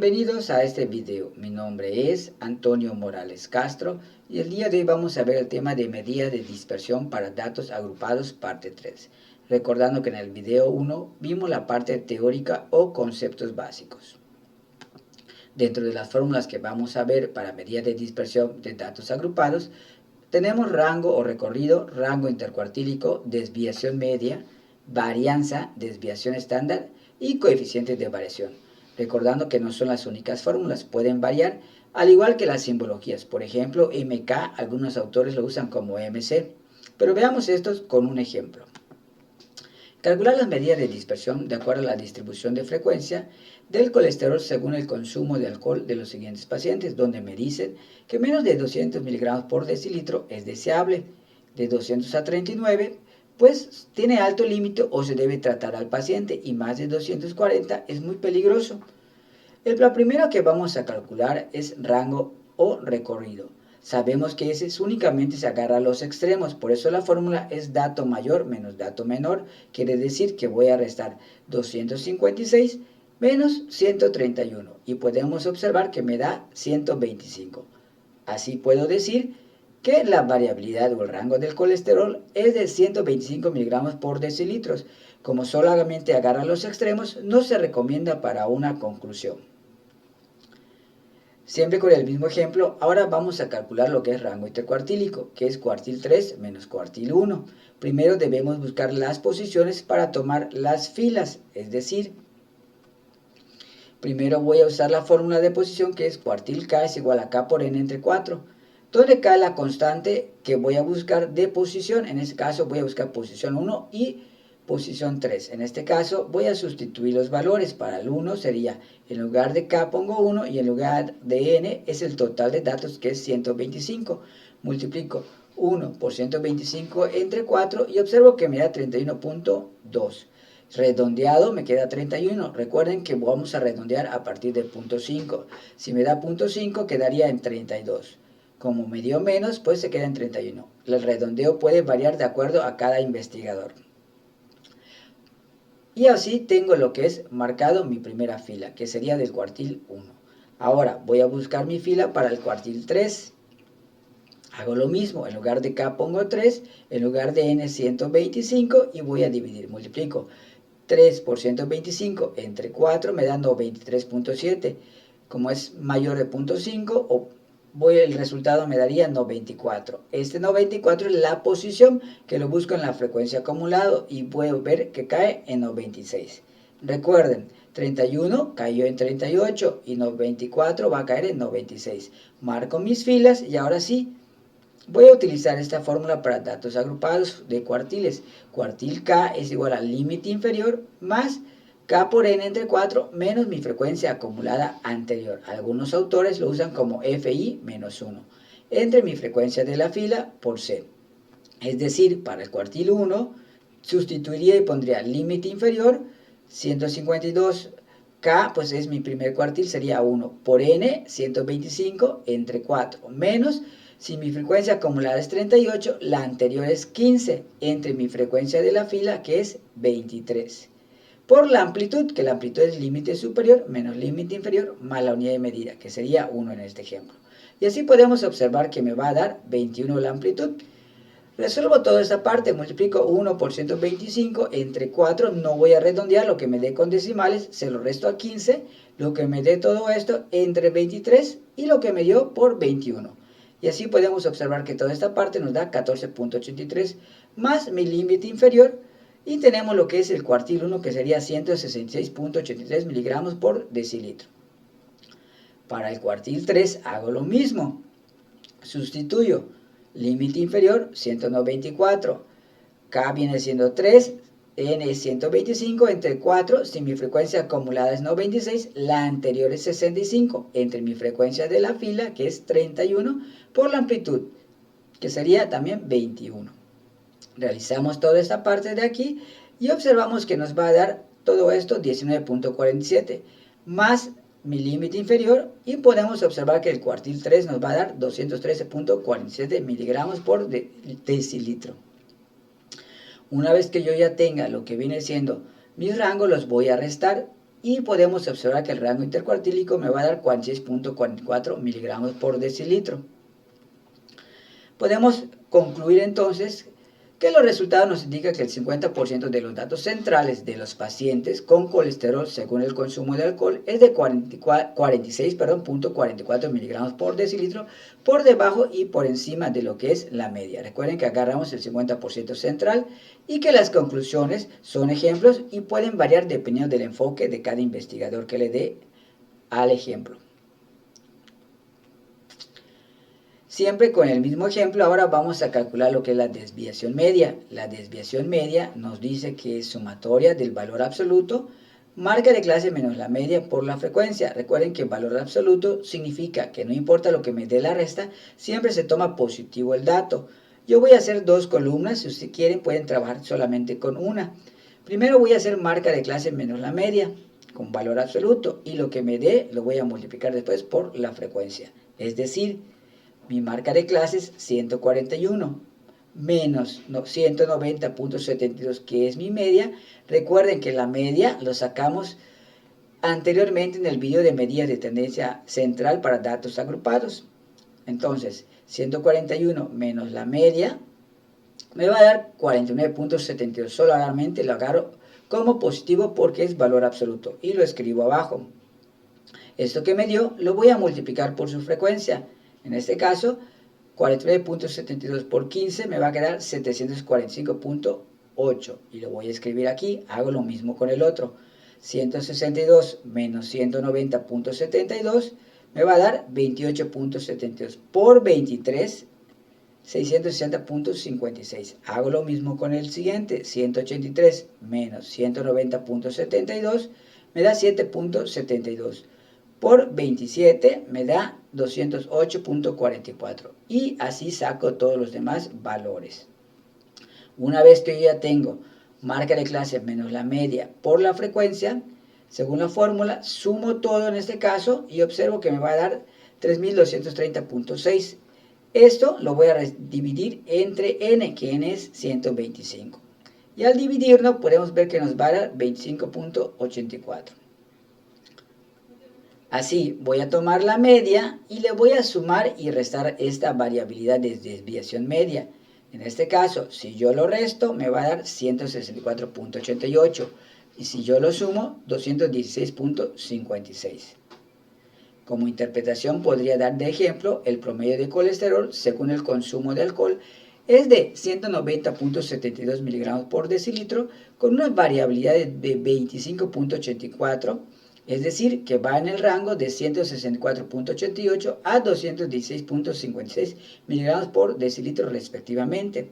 Bienvenidos a este video. Mi nombre es Antonio Morales Castro y el día de hoy vamos a ver el tema de medida de dispersión para datos agrupados parte 3. Recordando que en el video 1 vimos la parte teórica o conceptos básicos. Dentro de las fórmulas que vamos a ver para medida de dispersión de datos agrupados, tenemos rango o recorrido, rango intercuartílico, desviación media, varianza, desviación estándar y coeficientes de variación. Recordando que no son las únicas fórmulas, pueden variar, al igual que las simbologías. Por ejemplo, MK, algunos autores lo usan como MC, pero veamos estos con un ejemplo. Calcular las medidas de dispersión de acuerdo a la distribución de frecuencia del colesterol según el consumo de alcohol de los siguientes pacientes, donde me dicen que menos de 200 miligramos por decilitro es deseable, de 200 a 39, pues tiene alto límite o se debe tratar al paciente, y más de 240 es muy peligroso. La primera que vamos a calcular es rango o recorrido. Sabemos que ese únicamente se agarra a los extremos, por eso la fórmula es dato mayor menos dato menor. Quiere decir que voy a restar 256 menos 131 y podemos observar que me da 125. Así puedo decir que la variabilidad o el rango del colesterol es de 125 miligramos por decilitros. Como solamente agarra los extremos, no se recomienda para una conclusión. Siempre con el mismo ejemplo, ahora vamos a calcular lo que es rango intercuartílico, que es cuartil 3 menos cuartil 1. Primero debemos buscar las posiciones para tomar las filas, es decir, primero voy a usar la fórmula de posición, que es cuartil K es igual a K por N entre 4, donde K es la constante que voy a buscar de posición. En este caso voy a buscar posición 1 y posición 3. En este caso voy a sustituir los valores. Para el 1 sería, en lugar de K pongo 1 y en lugar de N es el total de datos, que es 125. Multiplico 1 por 125 entre 4 y observo que me da 31.2. Redondeado me queda 31. Recuerden que vamos a redondear a partir de 0.5. Si me da 0.5 quedaría en 32. Como me dio menos, pues se queda en 31. El redondeo puede variar de acuerdo a cada investigador. Y así tengo lo que es marcado mi primera fila, que sería del cuartil 1. Ahora voy a buscar mi fila para el cuartil 3. Hago lo mismo, en lugar de K pongo 3, en lugar de N 125 y voy a dividir. Multiplico 3 por 125 entre 4 me da 93.7. Como es mayor de 0.5, el resultado me daría 94. Este 94 es la posición que lo busco en la frecuencia acumulado y puedo ver que cae en 96. Recuerden, 31 cayó en 38 y 94 va a caer en 96. Marco mis filas y ahora sí, voy a utilizar esta fórmula para datos agrupados de cuartiles. Cuartil K es igual al límite inferior más K por N entre 4 menos mi frecuencia acumulada anterior. Algunos autores lo usan como FI menos 1 entre mi frecuencia de la fila por C. Es decir, para el cuartil 1 sustituiría y pondría límite inferior 152. K pues es mi primer cuartil, sería 1 por N 125 entre 4 menos, si mi frecuencia acumulada es 38, la anterior es 15 entre mi frecuencia de la fila, que es 23. Por la amplitud, que la amplitud es límite superior menos límite inferior más la unidad de medida, que sería 1 en este ejemplo. Y así podemos observar que me va a dar 21 la amplitud. Resuelvo toda esta parte, multiplico 1 por 125 entre 4, no voy a redondear, lo que me dé con decimales, se lo resto a 15, lo que me dé todo esto entre 23 y lo que me dio por 21. Y así podemos observar que toda esta parte nos da 14.83 más mi límite inferior, y tenemos lo que es el cuartil 1, que sería 166.83 miligramos por decilitro. Para el cuartil 3 hago lo mismo, sustituyo límite inferior 194, K viene siendo 3, N es 125 entre 4, si mi frecuencia acumulada es 96, la anterior es 65, entre mi frecuencia de la fila, que es 31, por la amplitud, que sería también 21. Realizamos toda esta parte de aquí y observamos que nos va a dar todo esto 19.47, más mi límite inferior, y podemos observar que el cuartil 3 nos va a dar 213.47 miligramos por decilitro. Una vez que yo ya tenga lo que viene siendo mis rangos, los voy a restar y podemos observar que el rango intercuartílico me va a dar 46.44 miligramos por decilitro. Podemos concluir entonces que los resultados nos indican que el 50% de los datos centrales de los pacientes con colesterol según el consumo de alcohol es de 46.44 miligramos por decilitro, por debajo y por encima de lo que es la media. Recuerden que agarramos el 50% central y que las conclusiones son ejemplos y pueden variar dependiendo del enfoque de cada investigador que le dé al ejemplo. Siempre con el mismo ejemplo, ahora vamos a calcular lo que es la desviación media. La desviación media nos dice que es sumatoria del valor absoluto, marca de clase menos la media por la frecuencia. Recuerden que valor absoluto significa que no importa lo que me dé la resta, siempre se toma positivo el dato. Yo voy a hacer dos columnas, si ustedes quieren pueden trabajar solamente con una. Primero voy a hacer marca de clase menos la media, con valor absoluto, y lo que me dé lo voy a multiplicar después por la frecuencia. Es decir, mi marca de clases 141 menos 190.72, que es mi media. Recuerden que la media lo sacamos anteriormente en el video de medidas de tendencia central para datos agrupados. Entonces, 141 menos la media me va a dar 49.72. Solamente lo agarro como positivo porque es valor absoluto y lo escribo abajo. Esto que me dio lo voy a multiplicar por su frecuencia. En este caso, 49.72 por 15 me va a quedar 745.8. Y lo voy a escribir aquí. Hago lo mismo con el otro. 162 menos 190.72 me va a dar 28.72. Por 23, 660.56. Hago lo mismo con el siguiente. 183 menos 190.72 me da 7.72. Por 27 me da 208.44 y así saco todos los demás valores. Una vez que yo ya tengo marca de clase menos la media por la frecuencia, según la fórmula, sumo todo en este caso y observo que me va a dar 3230.6. Esto lo voy a dividir entre n, que n es 125. Y al dividirlo podemos ver que nos va a dar 25.84. Así voy a tomar la media y le voy a sumar y restar esta variabilidad de desviación media. En este caso, si yo lo resto, me va a dar 164.88 y si yo lo sumo, 216.56. Como interpretación podría dar de ejemplo el promedio de colesterol según el consumo de alcohol es de 190.72 miligramos por decilitro con una variabilidad de 25.84. Es decir, que va en el rango de 164.88 a 216.56 miligramos por decilitro respectivamente.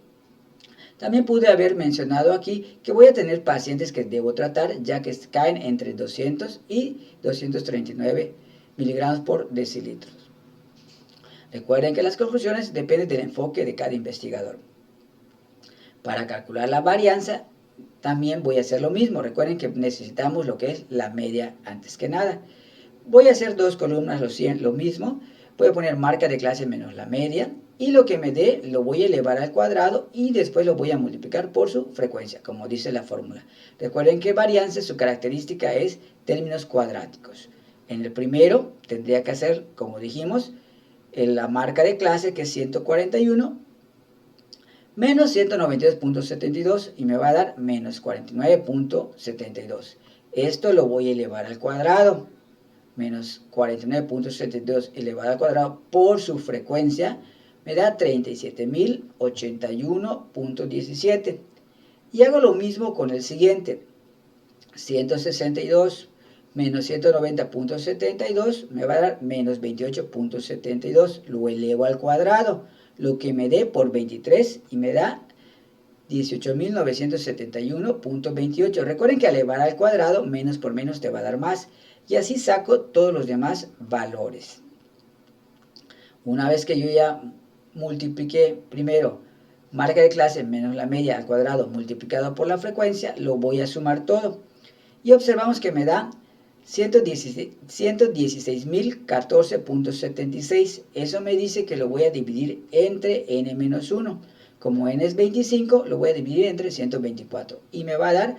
También pude haber mencionado aquí que voy a tener pacientes que debo tratar ya que caen entre 200 y 239 miligramos por decilitro. Recuerden que las conclusiones dependen del enfoque de cada investigador. Para calcular la varianza también voy a hacer lo mismo. Recuerden que necesitamos lo que es la media antes que nada. Voy a hacer dos columnas lo mismo. Voy a poner marca de clase menos la media. Y lo que me dé lo voy a elevar al cuadrado y después lo voy a multiplicar por su frecuencia, como dice la fórmula. Recuerden que varianza, su característica es términos cuadráticos. En el primero tendría que hacer, como dijimos, la marca de clase que es 141 menos 192.72 y me va a dar menos 49.72. Esto lo voy a elevar al cuadrado. Menos 49.72 elevado al cuadrado por su frecuencia me da 37.081.17. Y hago lo mismo con el siguiente. 162 menos 190.72 me va a dar menos 28.72. Lo elevo al cuadrado, lo que me dé por 23 y me da 18.971.28. Recuerden que al elevar al cuadrado, menos por menos te va a dar más. Y así saco todos los demás valores. Una vez que yo ya multipliqué primero marca de clase menos la media al cuadrado multiplicado por la frecuencia, lo voy a sumar todo. Y observamos que me da 116.014.76. Eso me dice que lo voy a dividir entre n-1. Como n es 25, lo voy a dividir entre 124. Y me va a dar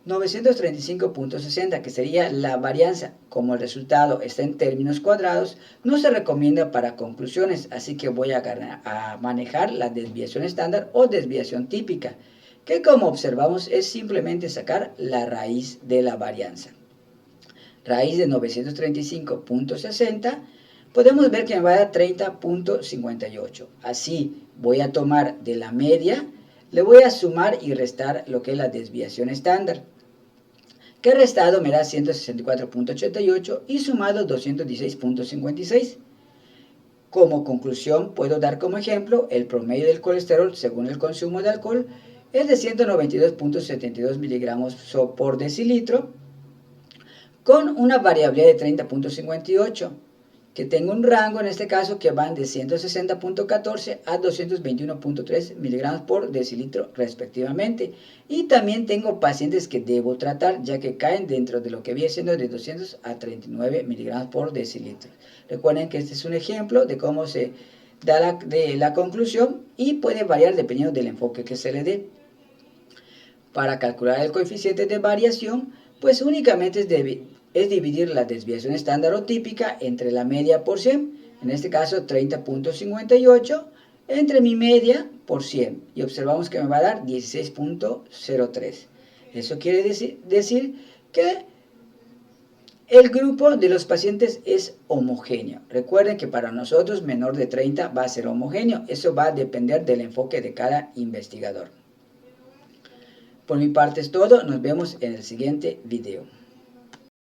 935.60, que sería la varianza. Como el resultado está en términos cuadrados, no se recomienda para conclusiones, así que voy a manejar la desviación estándar o desviación típica, que como observamos es simplemente sacar la raíz de la varianza. Raíz de 935.60, podemos ver que me va a dar 30.58. Así voy a tomar de la media, le voy a sumar y restar lo que es la desviación estándar, que restado me da 164.88 y sumado 216.56. Como conclusión, puedo dar como ejemplo el promedio del colesterol según el consumo de alcohol es de 192.72 miligramos por decilitro, con una variabilidad de 30.58, que tengo un rango en este caso que van de 160.14 a 221.3 miligramos por decilitro respectivamente. Y también tengo pacientes que debo tratar, ya que caen dentro de lo que viene siendo de 200 a 39 miligramos por decilitro. Recuerden que este es un ejemplo de cómo se da la conclusión y puede variar dependiendo del enfoque que se le dé. Para calcular el coeficiente de variación, pues únicamente es dividir la desviación estándar o típica entre la media por 100, en este caso 30.58, entre mi media por 100, y observamos que me va a dar 16.03. Eso quiere decir que el grupo de los pacientes es homogéneo. Recuerden que para nosotros menor de 30 va a ser homogéneo. Eso va a depender del enfoque de cada investigador. Por mi parte es todo, nos vemos en el siguiente video.